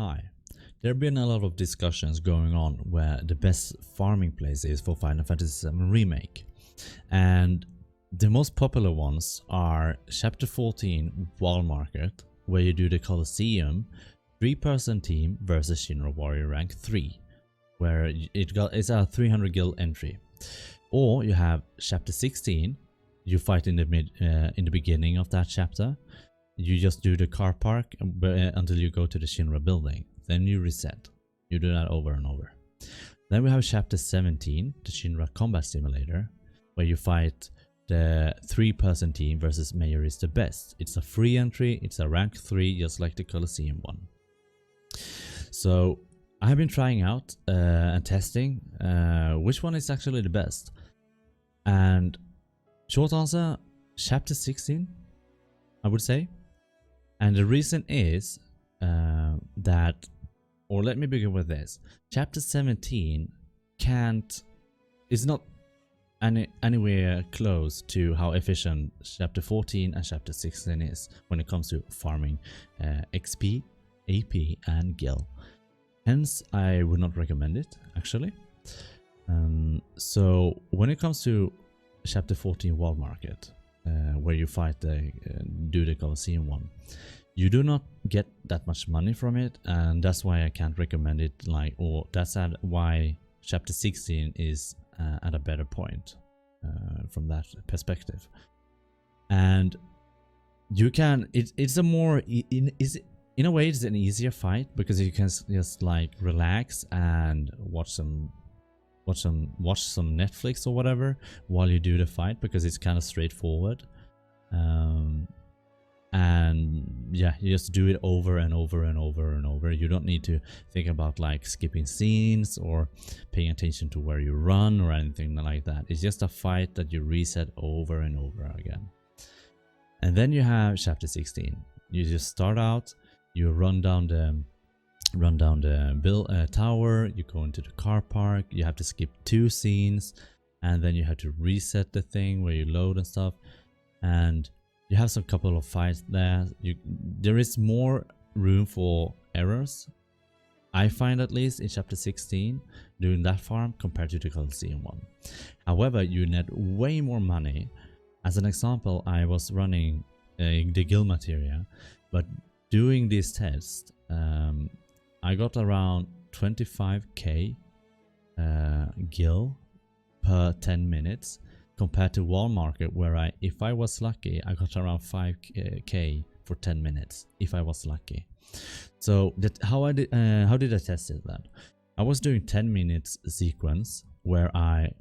Hi. There have been a lot of discussions going on where the best farming place is for Final Fantasy VII Remake. And the most popular ones are Chapter 14 Wall Market, where you do the Colloseum, 3-person team versus Shinra Warrior rank 3, where it's a 300 guild entry. Or you have Chapter 16, you fight in the beginning of that chapter. You just do the car park until you go to the Shinra building. Then you reset. You do that over and over. Then we have Chapter 17, the Shinra Combat Simulator, where you fight the 3-person team versus Mayor is the best. It's a free entry, it's a rank 3, just like the Colosseum one. So I have been trying out and testing which one is actually the best. And short answer, Chapter 16, I would say. And the reason is that, or let me begin with this. Chapter 17 is not anywhere close to how efficient Chapter 14 and Chapter 16 is when it comes to farming XP, AP and Gil. Hence, I would not recommend it, actually. So when it comes to Chapter 14 Wall Market, where you fight do the Colosseum one, you do not get that much money from it, and that's why I can't recommend it. That's why Chapter 16 is at a better point from that perspective. And you can, it's a more in a way it's an easier fight because you can just like relax and watch some Netflix or whatever while you do the fight, because it's kind of straightforward. And yeah, you just do it over and over and over and over. You don't need to think about like skipping scenes or paying attention to where you run or anything like that. It's just a fight that you reset over and over again. And then you have Chapter 16. You just start out, you run down the tower, you go into the car park, you have to skip 2 scenes, and then you have to reset the thing where you load and stuff. And you have some couple of fights there. There is more room for errors, I find, at least in Chapter 16 doing that farm compared to the Colosseum one. However, you net way more money. As an example, I was running the guild materia, but doing this test, I got around 25k gil per 10 minutes compared to Wall Market, where if I was lucky, I got around 5k for 10 minutes if I was lucky. So how did I test it then? I was doing 10 minutes sequence where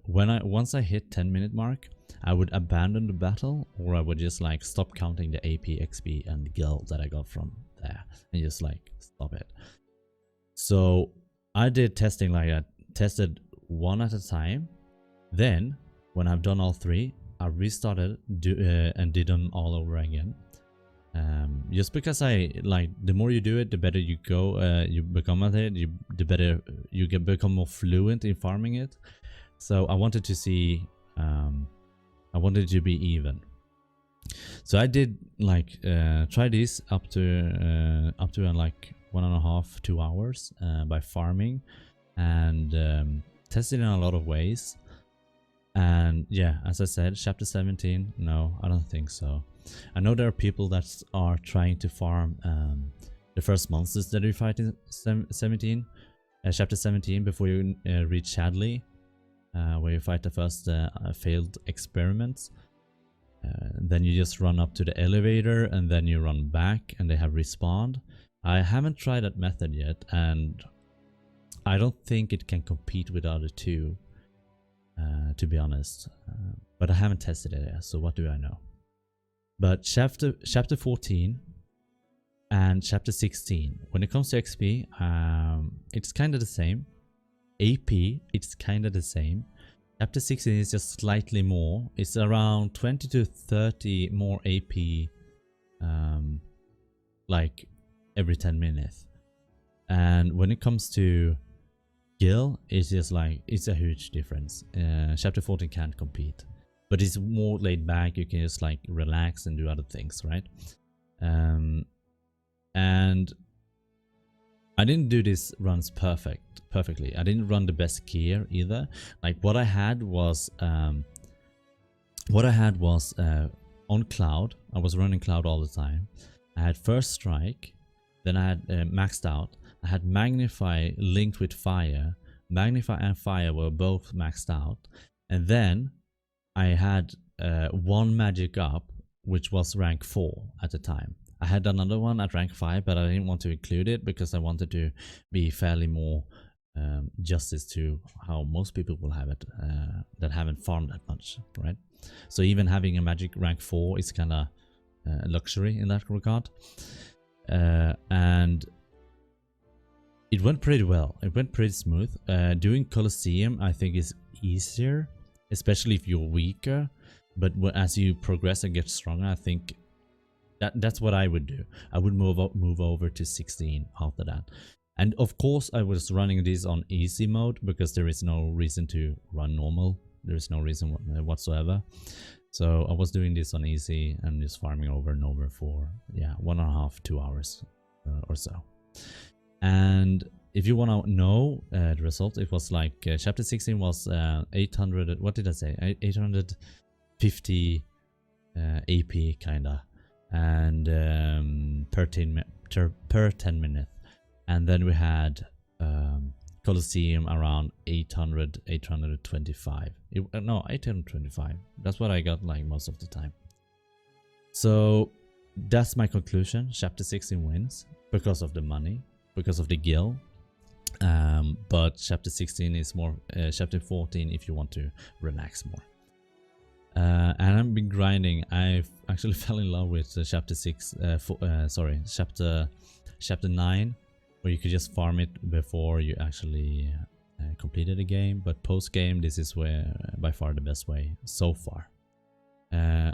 once I hit 10-minute mark, I would abandon the battle, or I would just like stop counting the AP, XP and gil that I got from there and just like stop it. So I did testing like that, tested one at a time. Then when I've done all 3, I restarted and did them all over again. Just because I like, the more you do it, the better you go, you become at it, the better you become more fluent in farming it. So I wanted to see, I wanted it to be even. So I did like try this up to like 1.5–2 hours by farming and tested in a lot of ways. And yeah, as I said, Chapter 17, no, I don't think so. I know there are people that are trying to farm the first monsters that you fight in Chapter 17 before you reach Shadley, where you fight the first failed experiments. Then you just run up to the elevator and then you run back and they have respawned. I haven't tried that method yet, and I don't think it can compete with the other 2. To be honest, but I haven't tested it yet, so what do I know? But chapter 14 and Chapter 16, when it comes to XP, it's kind of the same. AP, it's kind of the same. Chapter 16 is just slightly more. It's around 20 to 30 more AP, like every 10 minutes. And when it comes to Gil, it's just like, it's a huge difference. Chapter 14 can't compete, but it's more laid back. You can just like relax and do other things, right? And I didn't do these runs perfectly. I didn't run the best gear either. Like what I had was on cloud. I was running cloud all the time. I had first strike, then I had maxed out. I had magnify linked with fire. Magnify and fire were both maxed out, and then I had one magic up, which was rank 4 at the time. I had another one at rank 5, but I didn't want to include it because I wanted to be fairly more justice to how most people will have it that haven't farmed that much, right? So even having a magic rank 4 is kind of luxury in that regard. And it went pretty well. It went pretty smooth. Doing Colloseum I think is easier, especially if you're weaker. But as you progress and get stronger, I think that's what I would do. I would move over to 16 after that. And of course I was running this on easy mode because there is no reason to run normal. There is no reason whatsoever. So I was doing this on easy and just farming over and over for 1.5 2 hours or so. And if you want to know the result, it was like chapter 16 was 800, what did I say, 850 AP kinda, and per 10 minutes. And then we had Colloseum around 825. No, 825. That's what I got like most of the time. So that's my conclusion. Chapter 16 wins because of the money, because of the guild. But chapter 16 is more chapter 14 if you want to relax more. And I've been grinding. I've actually fell in love with chapter 9, where you could just farm it before you actually completed the game. But post game, this is where by far the best way so far.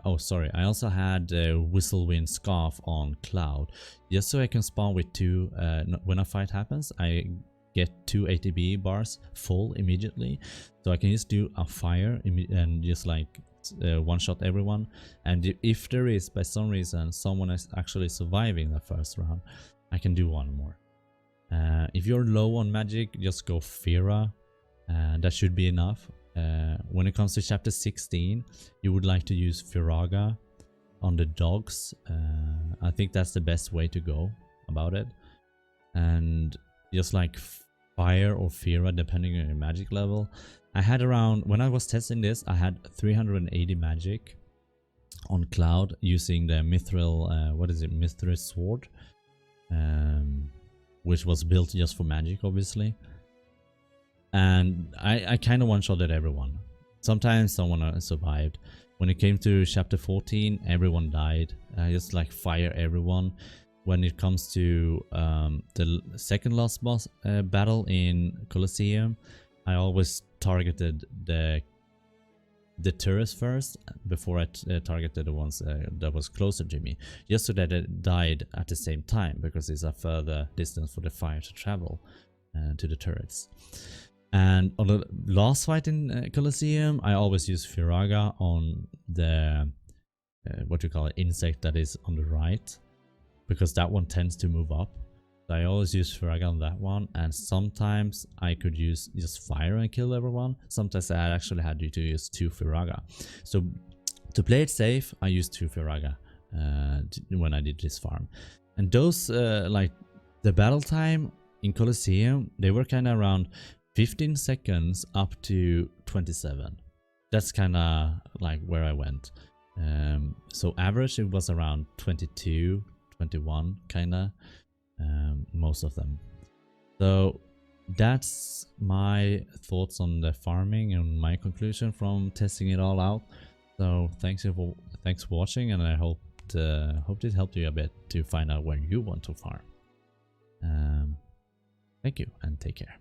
Oh, sorry. I also had Whistlewind Scarf on cloud, just so I can spawn with 2. When a fight happens, I get 2 ATB bars full immediately, so I can just do a fire and just like one-shot everyone. And if there is by some reason someone is actually surviving the first round, I can do one more. If you're low on magic, just go Fira. That should be enough. When it comes to chapter 16, you would like to use Firaga on the dogs. I think that's the best way to go about it. And just like fire or Fira, depending on your magic level. I had around, when I was testing this, I had 380 magic on cloud using the mithril, mithril sword, which was built just for magic, obviously. And I kind of one-shotted everyone. Sometimes someone survived. When it came to chapter 14, everyone died. I just like fire everyone. When it comes to the second last boss battle in Colloseum, I always targeted the turrets first before I targeted the ones that was closer to me, just so that it died at the same time, because it's a further distance for the fire to travel to the turrets. And on the last fight in Colloseum, I always use Firaga on the what you call it, insect that is on the right, because that one tends to move up. So I always use Firaga on that one, and sometimes I could use just fire and kill everyone. Sometimes I actually had to use 2 Firaga. So to play it safe, I used 2 Firaga when I did this farm. And those like the battle time in Colloseum, they were kind of around 15 seconds up to 27. That's kind of like where I went. So average it was around 22, 21 kind of, most of them. So that's my thoughts on the farming and my conclusion from testing it all out. So thanks for watching, and I hope this helped you a bit to find out where you want to farm. Thank you and take care.